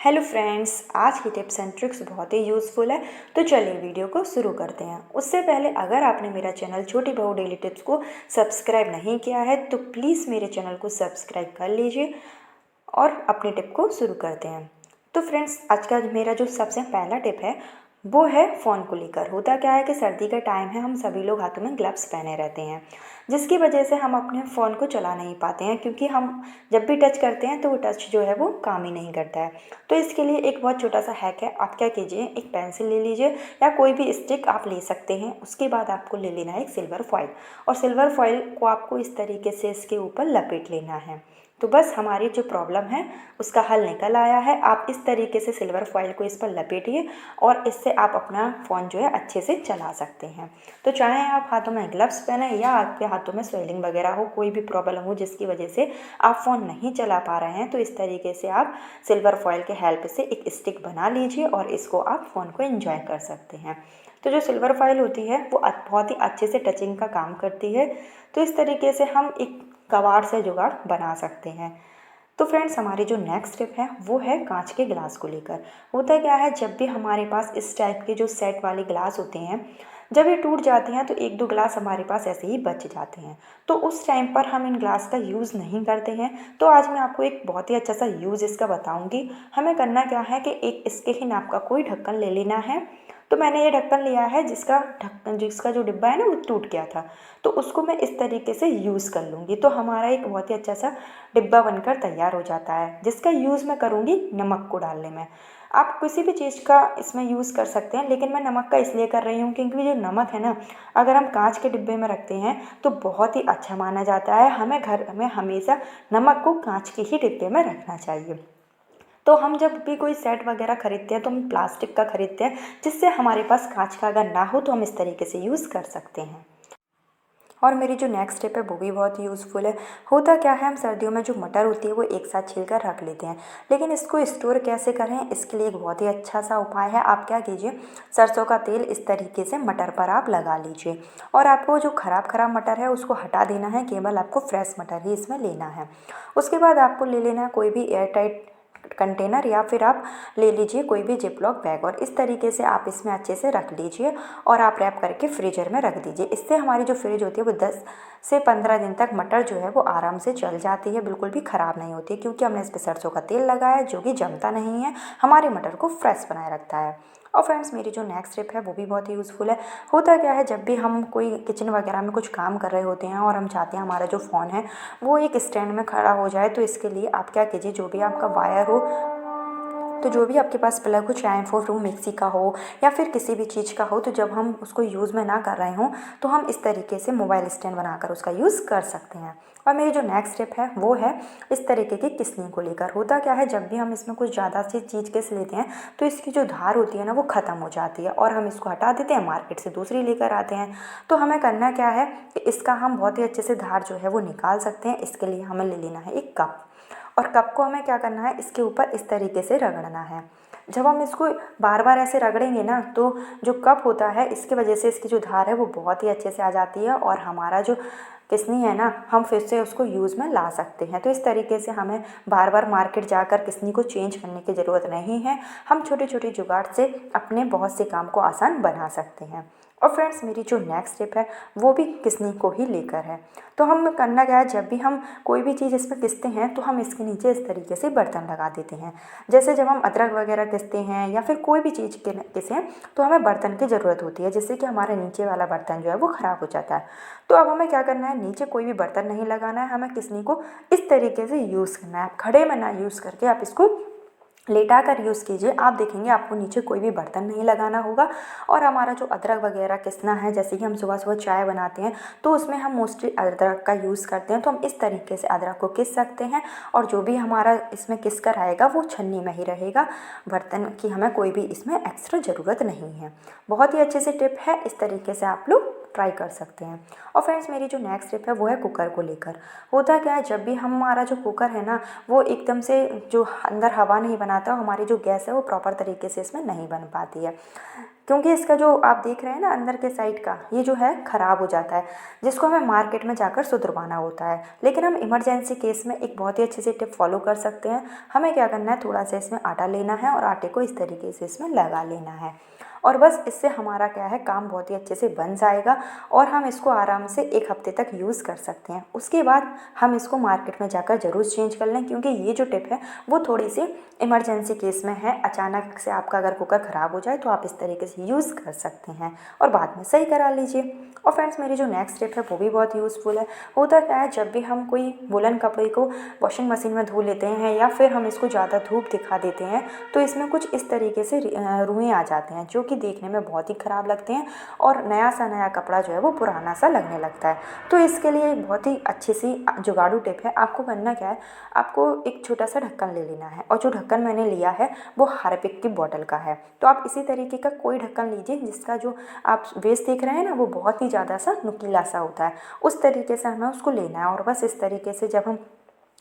Hello friends, आज की tips and tricks बहुत ही यूज़फुल है। तो चलिए वीडियो को शुरू करते हैं। उससे पहले अगर आपने मेरा चैनल छोटी बहू डेली टिप्स को सब्सक्राइब नहीं किया है तो प्लीज़ मेरे चैनल को सब्सक्राइब कर लीजिए और अपनी टिप को शुरू करते हैं। तो फ्रेंड्स, आज का मेरा जो सबसे पहला टिप है वो है फ़ोन को लेकर। होता क्या है कि सर्दी का टाइम है, हम सभी लोग हाथों में ग्लव्स पहने रहते हैं, जिसकी वजह से हम अपने फ़ोन को चला नहीं पाते हैं, क्योंकि हम जब भी टच करते हैं तो वो टच जो है वो काम ही नहीं करता है। तो इसके लिए एक बहुत छोटा सा हैक है। आप क्या कीजिए, एक पेंसिल ले लीजिए या कोई भी स्टिक आप ले सकते हैं। उसके बाद आपको ले लेना है एक सिल्वर फॉइल, और सिल्वर फॉइल को आपको इस तरीके से इसके ऊपर लपेट लेना है। तो बस हमारी जो प्रॉब्लम है उसका हल निकल आया है। आप इस तरीके से सिल्वर फॉइल को इस पर लपेटिए और इससे आप अपना फ़ोन जो है अच्छे से चला सकते हैं। तो चाहे आप हाथों में ग्लव्स पहने या आपके हाथों में स्वेलिंग वगैरह हो, कोई भी प्रॉब्लम हो जिसकी वजह से आप फ़ोन नहीं चला पा रहे हैं, तो इस तरीके से आप सिल्वर फॉइल के हेल्प से एक स्टिक बना लीजिए और इसको आप फ़ोन को एंजॉय कर सकते हैं। तो जो सिल्वर फॉइल होती है वो बहुत ही अच्छे से टचिंग का काम करती है। तो इस तरीके से हम एक कबाड़ से जुगाड़ बना सकते हैं। तो फ्रेंड्स, हमारी जो नेक्स्ट टिप है वो है कांच के गिलास को लेकर। होता क्या है, जब भी हमारे पास इस टाइप के जो सेट वाले गिलास होते हैं, जब ये टूट जाते हैं तो एक दो गिलास हमारे पास ऐसे ही बच जाते हैं। तो उस टाइम पर हम इन गिलास का यूज़ नहीं करते हैं। तो आज मैं आपको एक बहुत ही अच्छा सा यूज़ इसका बताऊंगी। हमें करना क्या है कि एक इसके ही नाप का कोई ढक्कन ले लेना है। तो मैंने ये ढक्कन लिया है जिसका जो डिब्बा है ना वो टूट गया था। तो उसको मैं इस तरीके से यूज़ कर लूँगी, तो हमारा एक बहुत ही अच्छा सा डिब्बा बनकर तैयार हो जाता है, जिसका यूज़ मैं करूँगी नमक को डालने में। आप किसी भी चीज़ का इसमें यूज़ कर सकते हैं, लेकिन मैं नमक का इसलिए कर रही हूँ क्योंकि जो नमक है ना, अगर हम कांच के डिब्बे में रखते हैं तो बहुत ही अच्छा माना जाता है। हमें घर में हमेशा नमक को कांच के ही डिब्बे में रखना चाहिए। तो हम जब भी कोई सेट वगैरह खरीदते हैं तो हम प्लास्टिक का खरीदते हैं, जिससे हमारे पास कांच का अगर ना हो तो हम इस तरीके से यूज़ कर सकते हैं। और मेरी जो नेक्स्ट स्टेप है वो भी बहुत यूज़फुल है। होता क्या है, हम सर्दियों में जो मटर होती है वो एक साथ छीलकर रख लेते हैं, लेकिन इसको स्टोर कैसे करें, इसके लिए एक बहुत ही अच्छा सा उपाय है। आप क्या कीजिए, सरसों का तेल इस तरीके से मटर पर आप लगा लीजिए, और आपको जो ख़राब ख़राब मटर है उसको हटा देना है। केवल आपको फ्रेश मटर ही इसमें लेना है। उसके बाद आपको ले लेना है कोई भी एयर टाइट कंटेनर, या फिर आप ले लीजिए कोई भी जिपलॉक बैग, और इस तरीके से आप इसमें अच्छे से रख लीजिए और आप रैप करके फ्रीजर में रख दीजिए। इससे हमारी जो फ्रिज होती है वो 10 से 15 दिन तक मटर जो है वो आराम से चल जाती है, बिल्कुल भी ख़राब नहीं होती, क्योंकि हमने इस पर सरसों का तेल लगाया है जो कि जमता नहीं है, हमारे मटर को फ्रेश बनाए रखता है। और फ्रेंड्स, मेरी जो नेक्स्ट टिप है वो भी बहुत ही यूज़फुल है। होता क्या है, जब भी हम कोई किचन वगैरह में कुछ काम कर रहे होते हैं और हम चाहते हैं हमारा जो फ़ोन है वो एक स्टैंड में खड़ा हो जाए, तो इसके लिए आप क्या कीजिए, जो भी आपका वायर हो, तो जो भी आपके पास प्लग हो, चाहे वो मिक्सी का हो या फिर किसी भी चीज़ का हो, तो जब हम उसको यूज़ में ना कर रहे हों तो हम इस तरीके से मोबाइल स्टैंड बनाकर उसका यूज़ कर सकते हैं। और मेरी जो नेक्स्ट स्टेप है वो है इस तरीके की किस्नी को लेकर। होता क्या है, जब भी हम इसमें कुछ ज़्यादा सी चीज़ किस लेते हैं तो इसकी जो धार होती है ना वो ख़त्म हो जाती है, और हम इसको हटा देते हैं, मार्केट से दूसरी लेकर आते हैं। तो हमें करना क्या है कि इसका हम बहुत ही अच्छे से धार जो है वो निकाल सकते हैं। इसके लिए हमें ले लेना है एक कप, और कप को हमें क्या करना है, इसके ऊपर इस तरीके से रगड़ना है। जब हम इसको बार बार ऐसे रगड़ेंगे ना, तो जो कप होता है इसकी वजह से इसकी जो धार है वो बहुत ही अच्छे से आ जाती है, और हमारा जो किस्नी है ना, हम फिर से उसको यूज़ में ला सकते हैं। तो इस तरीके से हमें बार बार मार्केट जाकर किस्नी को चेंज करने की ज़रूरत नहीं है। हम छोटे छोटे जुगाड़ से अपने बहुत से काम को आसान बना सकते हैं। और फ्रेंड्स, मेरी जो नेक्स्ट स्टेप है वो भी किस्नी को ही लेकर है। तो हम करना क्या है, जब भी हम कोई भी चीज़ इसमें किसते हैं तो हम इसके नीचे इस तरीके से बर्तन लगा देते हैं। जैसे जब हम अदरक वगैरह किसते हैं या फिर कोई भी चीज़ किसें, तो हमें बर्तन की ज़रूरत होती है, जिससे कि हमारा नीचे वाला बर्तन जो है वो ख़राब हो जाता है। तो अब हमें क्या करना है, नीचे कोई भी बर्तन नहीं लगाना है, हमें किसनी को इस तरीके से यूज़ करना है। खड़े में ना यूज़ करके आप इसको लेटा कर यूज़ कीजिए। आप देखेंगे आपको नीचे कोई भी बर्तन नहीं लगाना होगा, और हमारा जो अदरक वगैरह किसना है, जैसे कि हम सुबह सुबह चाय बनाते हैं तो उसमें हम मोस्टली अदरक का यूज़ करते हैं, तो हम इस तरीके से अदरक को किस सकते हैं, और जो भी हमारा इसमें किस कर आएगा वो छन्नी में ही रहेगा। बर्तन की हमें कोई भी इसमें एक्स्ट्रा ज़रूरत नहीं है। बहुत ही अच्छे से टिप है, इस तरीके से आप लोग ट्राई कर सकते हैं। और फ्रेंड्स, मेरी जो नेक्स्ट टिप है वो है कुकर को लेकर। होता क्या है, जब भी हमारा जो कुकर है ना वो एकदम से जो अंदर हवा नहीं बनाता, हमारी जो गैस है वो प्रॉपर तरीके से इसमें नहीं बन पाती है। क्योंकि इसका जो आप देख रहे हैं ना अंदर के साइड का ये जो है ख़राब हो जाता है, जिसको हमें मार्केट में जाकर सुधरवाना होता है। लेकिन हम इमरजेंसी केस में एक बहुत ही अच्छे से टिप फॉलो कर सकते हैं। हमें क्या करना है, थोड़ा सा इसमें आटा लेना है और आटे को इस तरीके से इसमें लगा लेना है और बस इससे हमारा क्या है काम बहुत ही अच्छे से बन जाएगा और हम इसको आराम से 1 हफ्ते तक यूज़ कर सकते हैं। उसके बाद हम इसको मार्केट में जाकर ज़रूर चेंज कर लें, क्योंकि ये जो टिप है वो थोड़ी सी इमरजेंसी केस में है। अचानक से आपका अगर कुकर ख़राब हो जाए तो आप इस तरीके से यूज़ कर सकते हैं और बाद में सही करा लीजिए। और फ्रेंड्स, मेरी जो नेक्स्ट टिप है वो भी बहुत यूज़फुल है। होता क्या है, जब भी हम कोई वुलन कपड़े को वॉशिंग मशीन में धो लेते हैं या फिर हम इसको ज़्यादा धूप दिखा देते हैं तो इसमें कुछ इस तरीके से रुएँ आ जाते हैं, जो कि देखने में बहुत ही ख़राब लगते हैं और नया सा नया कपड़ा जो है वो पुराना सा लगने लगता है। तो इसके लिए एक बहुत ही अच्छी सी जुगाड़ू टिप है। आपको करना क्या है, आपको एक छोटा सा ढक्कन ले लेना है और जो ढक्कन मैंने लिया है वो हार्पिक की बॉटल का है। तो आप इसी तरीके का कोई ढक्कन लीजिए जिसका जो आप बेस देख रहे हैं ना वो बहुत ही ज़्यादा सा नुकीला सा होता है, उस तरीके से हमें उसको लेना है और बस इस तरीके से जब हम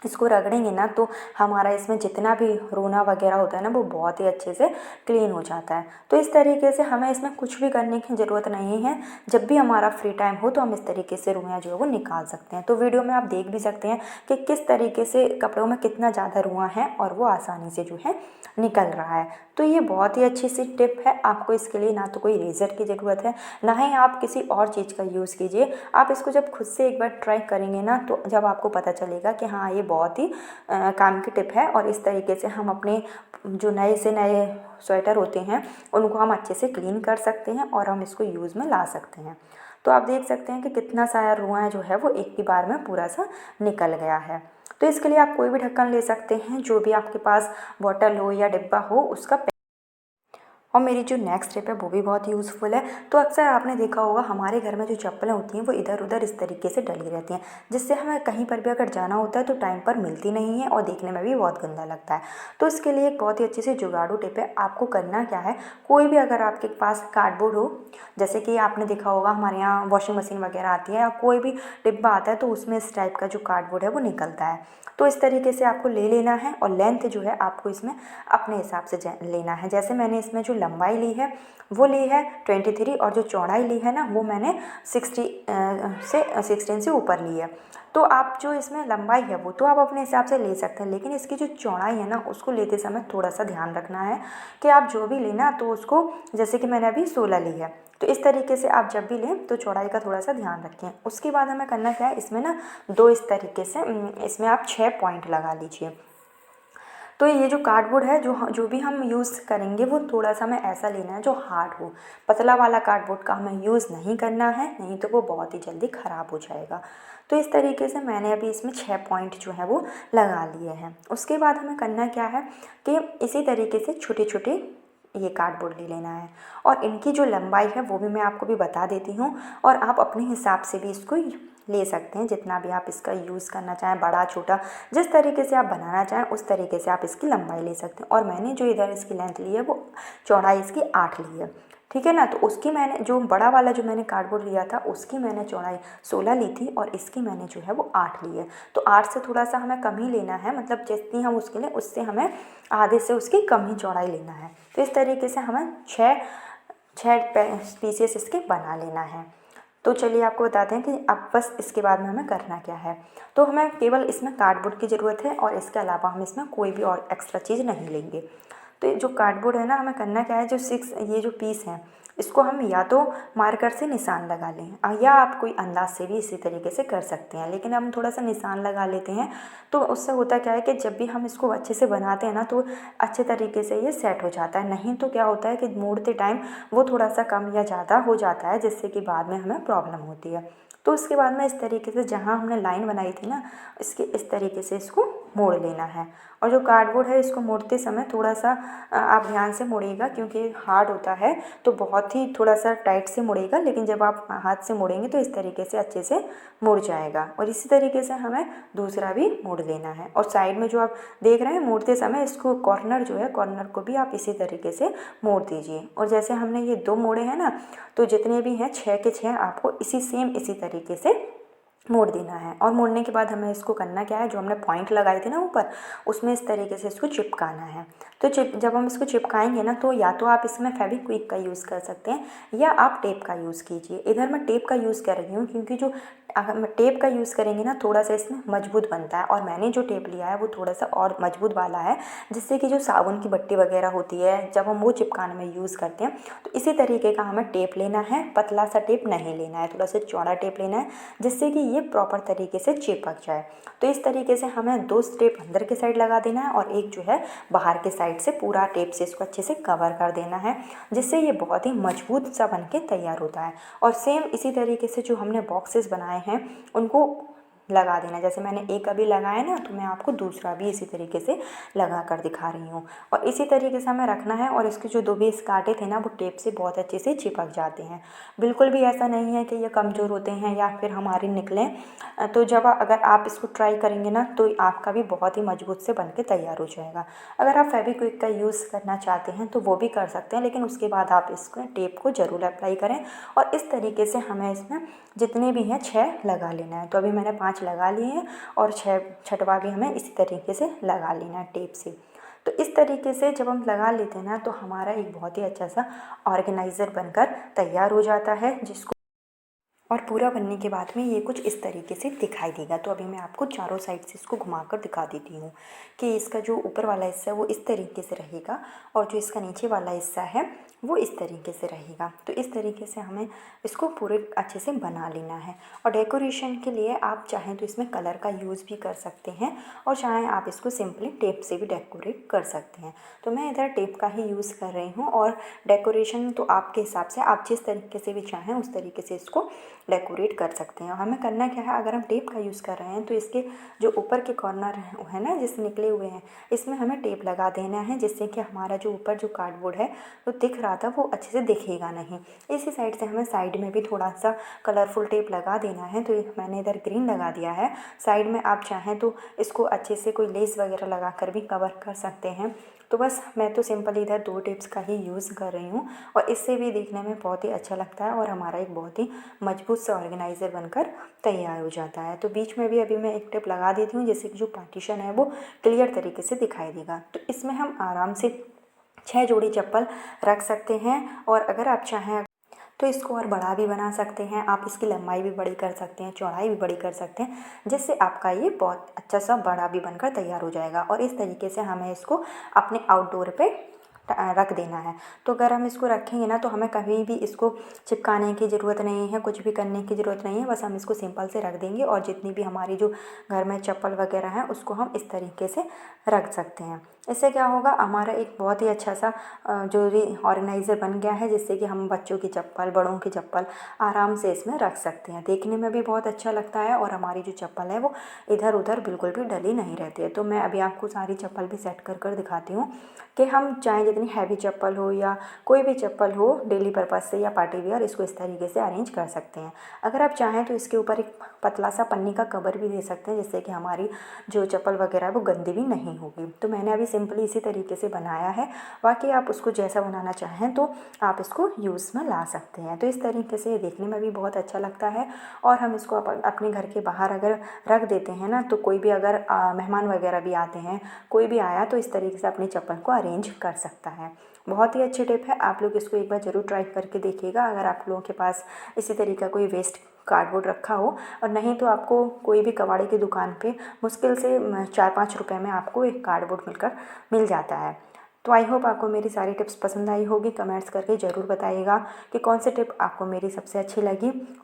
इसको रगड़ेंगे ना तो हमारा इसमें जितना भी रोना वगैरह होता है ना वो बहुत ही अच्छे से क्लीन हो जाता है। तो इस तरीके से हमें इसमें कुछ भी करने की ज़रूरत नहीं है। जब भी हमारा फ्री टाइम हो तो हम इस तरीके से रुइयाँ जो है वो निकाल सकते हैं। तो वीडियो में आप देख भी सकते हैं कि किस तरीके से कपड़ों में कितना ज़्यादा रुआँ है और वो आसानी से जो है निकल रहा है। तो ये बहुत ही अच्छी सी टिप है। आपको इसके लिए ना तो कोई रेज़र की ज़रूरत है, ना ही आप किसी और चीज़ का यूज़ कीजिए। आप इसको जब खुद से एक बार ट्राई करेंगे ना तो जब आपको पता चलेगा कि हाँ ये बहुत ही काम की टिप है और इस तरीके से हम अपने जो नए से नए स्वेटर होते हैं उनको हम अच्छे से क्लीन कर सकते हैं और हम इसको यूज़ में ला सकते हैं। तो आप देख सकते हैं कि कितना सारा रुआं जो है वो एक ही बार में पूरा सा निकल गया है। तो इसके लिए आप कोई भी ढक्कन ले सकते हैं, जो भी आपके पास बॉटल हो या डिब्बा हो उसका। और मेरी जो नेक्स्ट टिप है वो भी बहुत यूज़फुल है। तो अक्सर आपने देखा होगा हमारे घर में जो चप्पलें होती हैं वो इधर उधर इस तरीके से डली रहती हैं, जिससे हमें कहीं पर भी अगर जाना होता है तो टाइम पर मिलती नहीं है और देखने में भी बहुत गंदा लगता है। तो इसके लिए एक बहुत ही अच्छी सी जुगाड़ू टिप है। आपको करना क्या है, कोई भी अगर आपके पास कार्डबोर्ड हो, जैसे कि आपने देखा होगा हमारे यहाँ वॉशिंग मशीन वगैरह आती है या कोई भी डिब्बा आता है तो उसमें इस टाइप का जो कार्डबोर्ड है वो निकलता है। तो इस तरीके से आपको ले लेना है और लेंथ जो है आपको इसमें अपने हिसाब से लेना है। जैसे मैंने इसमें जो लंबाई ली है वो ली है 23 और जो चौड़ाई ली है ना वो मैंने 16 से ऊपर ली है। तो आप जो इसमें लंबाई है वो तो आप अपने हिसाब से ले सकते हैं, लेकिन इसकी जो चौड़ाई है ना उसको लेते समय थोड़ा सा ध्यान रखना है कि आप जो भी लेना तो उसको, जैसे कि मैंने अभी 16 ली है तो इस तरीके से आप जब भी लें तो चौड़ाई का थोड़ा सा ध्यान रखें। उसके बाद हमें करना क्या है, इसमें ना दो इस तरीके से इसमें आप 6 पॉइंट लगा लीजिए। तो ये जो कार्डबोर्ड है जो भी हम यूज़ करेंगे वो थोड़ा सा हमें ऐसा लेना है जो हार्ड हो। पतला वाला कार्डबोर्ड का हमें यूज़ नहीं करना है, नहीं तो वो बहुत ही जल्दी ख़राब हो जाएगा। तो इस तरीके से मैंने अभी इसमें 6 पॉइंट जो है वो लगा लिए हैं। उसके बाद हमें करना क्या है कि इसी तरीके से छोटे छोटे ये कार्डबोर्ड ले लेना है और इनकी जो लंबाई है वो भी मैं आपको भी बता देती हूँ और आप अपने हिसाब से भी इसको ले सकते हैं, जितना भी आप इसका यूज़ करना चाहें, बड़ा छोटा जिस तरीके से आप बनाना चाहें उस तरीके से आप इसकी लंबाई ले सकते हैं। और मैंने जो इधर इसकी लेंथ ली है वो चौड़ाई इसकी 8 ली है, ठीक है ना। तो उसकी मैंने जो बड़ा वाला जो मैंने कार्डबोर्ड लिया था उसकी मैंने चौड़ाई 16 ली थी और इसकी मैंने जो है वो 8 ली है। तो 8 से थोड़ा सा हमें कम ही लेना है, मतलब जितनी हम उसके लिए उससे हमें आधे से उसकी कम ही चौड़ाई लेना है। तो इस तरीके से हमें 6 पीसेस इसके बना लेना है। तो चलिए आपको बताते हैं कि अब बस इसके बाद में हमें करना क्या है। तो हमें केवल इसमें कार्डबोर्ड की ज़रूरत है और इसके अलावा हम इसमें कोई भी और एक्स्ट्रा चीज़ नहीं लेंगे। तो ये जो कार्डबोर्ड है ना, हमें करना क्या है, जो 6 ये जो पीस हैं इसको हम या तो मार्कर से निशान लगा लें या आप कोई अंदाज से भी इसी तरीके से कर सकते हैं, लेकिन हम थोड़ा सा निशान लगा लेते हैं तो उससे होता क्या है कि जब भी हम इसको अच्छे से बनाते हैं ना तो अच्छे तरीके से ये सेट हो जाता है। नहीं तो क्या होता है कि मोड़ते टाइम वो थोड़ा सा कम या ज़्यादा हो जाता है, जिससे कि बाद में हमें प्रॉब्लम होती है। तो उसके बाद में इस तरीके से जहाँ हमने लाइन बनाई थी ना इसके इस तरीके से इसको मोड़ लेना है। और जो कार्डबोर्ड है इसको मोड़ते समय थोड़ा सा आप ध्यान से मोड़िएगा, क्योंकि हार्ड होता है तो बहुत ही थोड़ा सा टाइट से मुड़ेगा, लेकिन जब आप हाथ से मोड़ेंगे तो इस तरीके से अच्छे से मुड़ जाएगा। और इसी तरीके से हमें दूसरा भी मोड़ लेना है। और साइड में जो आप देख रहे हैं मोड़ते समय इसको कॉर्नर जो है कॉर्नर को भी आप इसी तरीके से मोड़ दीजिए। और जैसे हमने ये 2 मोड़े हैं ना तो जितने भी हैं 6 के 6 आपको इसी तरीके से मोड़ देना है। और मोड़ने के बाद हमें इसको करना क्या है, जो हमने पॉइंट लगाए थे ना ऊपर उसमें इस तरीके से इसको चिपकाना है। तो तो जब हम इसको चिपकाएंगे ना, तो या तो आप इसमें फेविक्विक का यूज़ कर सकते हैं या आप टेप का यूज़ कीजिए। इधर मैं टेप का यूज़ कर रही हूँ क्योंकि जो अगर मैं टेप का यूज़ करेंगे ना, थोड़ा सा इसमें मजबूत बनता है, और मैंने जो टेप लिया है वो थोड़ा सा और मजबूत वाला है, जिससे कि जो साबुन की बट्टी वगैरह होती है जब हम वो चिपकाने में यूज़ करते हैं, तो इसी तरीके का हमें टेप लेना है। पतला सा टेप नहीं लेना है, थोड़ा सा चौड़ा टेप लेना है, जिससे कि ये प्रॉपर तरीके से चिपक जाए। तो इस तरीके से हमें 2 टेप अंदर के साइड लगा देना है और एक जो है बाहर के साइड से पूरा टेप से इसको अच्छे से कवर कर देना है, जिससे ये बहुत ही मजबूत सा बन के तैयार होता है। और सेम इसी तरीके से जो हमने बॉक्सेस बनाए हैं उनको लगा देना है। जैसे मैंने एक अभी लगाया ना, तो मैं आपको दूसरा भी इसी तरीके से लगा कर दिखा रही हूँ। और इसी तरीके से हमें रखना है, और इसके जो 2 बेस कांटे थे ना, वो टेप से बहुत अच्छे से चिपक जाते हैं। बिल्कुल भी ऐसा नहीं है कि ये कमज़ोर होते हैं या फिर हमारे निकलें। तो जब अगर आप इसको ट्राई करेंगे ना, तो आपका भी बहुत ही मजबूत से बन के तैयार हो जाएगा। अगर आप फेविक्विक का यूज़ करना चाहते हैं तो वो भी कर सकते हैं, लेकिन उसके बाद आप इसको टेप को ज़रूर अप्लाई करें। और इस तरीके से हमें इसमें जितने भी हैं 6 लगा लेना है। तो अभी मैंने 5 लगा लिए हैं, और 6वां भी हमें इसी तरीके से लगा लेना है टेप से। तो इस तरीके से जब हम लगा लेते हैं ना, तो हमारा एक बहुत ही अच्छा सा ऑर्गेनाइज़र बनकर तैयार हो जाता है, जिसको और पूरा बनने के बाद में ये कुछ इस तरीके से दिखाई देगा। तो अभी मैं आपको चारों साइड से इसको घुमाकर दिखा देती हूँ कि इसका जो ऊपर वाला हिस्सा है वो इस तरीके से रहेगा, और जो इसका नीचे वाला हिस्सा है वो इस तरीके से रहेगा। तो इस तरीके से हमें इसको पूरे अच्छे से बना लेना है। और डेकोरेशन के लिए आप चाहें तो इसमें कलर का यूज़ भी कर सकते हैं, और चाहें आप इसको सिंपली टेप से भी डेकोरेट कर सकते हैं। तो मैं इधर टेप का ही यूज़ कर रही हूँ, और डेकोरेशन तो आपके हिसाब से आप जिस तरीके से भी चाहें उस तरीके से इसको डेकोरेट कर सकते हैं। हमें करना क्या है, अगर हम टेप का यूज़ कर रहे हैं तो इसके जो ऊपर के कॉर्नर है ना, जिससे निकले हुए हैं, इसमें हमें टेप लगा देना है, जिससे कि हमारा जो ऊपर जो कार्डबोर्ड है वो दिख रहा था वो अच्छे से दिखेगा नहीं। इसी साइड से हमें साइड में भी थोड़ा सा कलरफुल टेप लगा देना है। तो मैंने इधर ग्रीन लगा दिया है। साइड में आप चाहें तो इसको अच्छे से कोई लेस वगैरह लगा कर भी कवर कर सकते हैं। तो बस मैं तो सिंपल इधर 2 टिप्स का ही यूज़ कर रही हूँ, और इससे भी देखने में बहुत ही अच्छा लगता है, और हमारा एक बहुत ही मजबूत सा ऑर्गेनाइज़र बनकर तैयार हो जाता है। तो बीच में भी अभी मैं एक टिप लगा देती हूँ, जिससे कि जो पार्टीशन है वो क्लियर तरीके से दिखाई देगा। तो इसमें हम आराम से 6 जोड़ी चप्पल रख सकते हैं, और अगर आप चाहें तो इसको और बड़ा भी बना सकते हैं। आप इसकी लंबाई भी बड़ी कर सकते हैं, चौड़ाई भी बड़ी कर सकते हैं, जिससे आपका ये बहुत अच्छा सा बड़ा भी बनकर तैयार हो जाएगा। और इस तरीके से हमें इसको अपने आउटडोर पे रख देना है। तो अगर हम इसको रखेंगे ना, तो हमें कभी भी इसको चिपकाने की ज़रूरत नहीं है, कुछ भी करने की ज़रूरत नहीं है। बस हम इसको सिंपल से रख देंगे, और जितनी भी हमारी जो घर में चप्पल वगैरह है उसको हम इस तरीके से रख सकते हैं। इससे क्या होगा, हमारा एक बहुत ही अच्छा सा जो ऑर्गेनाइज़र बन गया है, जिससे कि हम बच्चों की चप्पल, बड़ों की चप्पल आराम से इसमें रख सकते हैं। देखने में भी बहुत अच्छा लगता है, और हमारी जो चप्पल है वो इधर उधर बिल्कुल भी डली नहीं रहती है। तो मैं अभी आपको सारी चप्पल भी सेट कर कर दिखाती हूँ कि हम चाहे जितनी हैवी चप्पल हो या कोई भी चप्पल हो डेली पर्पज़ से या पार्टी वियर, इसको इस तरीके से अरेंज कर सकते हैं। अगर आप चाहें तो इसके ऊपर एक पतला सा पन्नी का कवर भी दे सकते हैं, जिससे कि हमारी जो चप्पल वगैरह है वो गंदी भी नहीं होगी। तो मैंने अभी सिंपली इसी तरीके से बनाया है। बाकी आप उसको जैसा बनाना चाहें तो आप इसको यूज़ में ला सकते हैं। तो इस तरीके से देखने में भी बहुत अच्छा लगता है, और हम इसको अपने घर के बाहर अगर रख देते हैं ना, तो कोई भी अगर मेहमान वगैरह भी आते हैं, कोई भी आया तो इस तरीके से अपनी चप्पल को अरेंज कर सकता है। बहुत ही अच्छी टिप है, आप लोग इसको एक बार ज़रूर ट्राई करके देखिएगा। अगर आप लोगों के पास इसी तरीके का कोई वेस्ट कार्डबोर्ड रखा हो, और नहीं तो आपको कोई भी कबाड़ी की दुकान पे मुश्किल से 4-5 रुपए में आपको एक कार्डबोर्ड मिल जाता है। तो आई होप आपको मेरी सारी टिप्स पसंद आई होगी। कमेंट्स करके ज़रूर बताइएगा कि कौन सी टिप आपको मेरी सबसे अच्छी लगी। और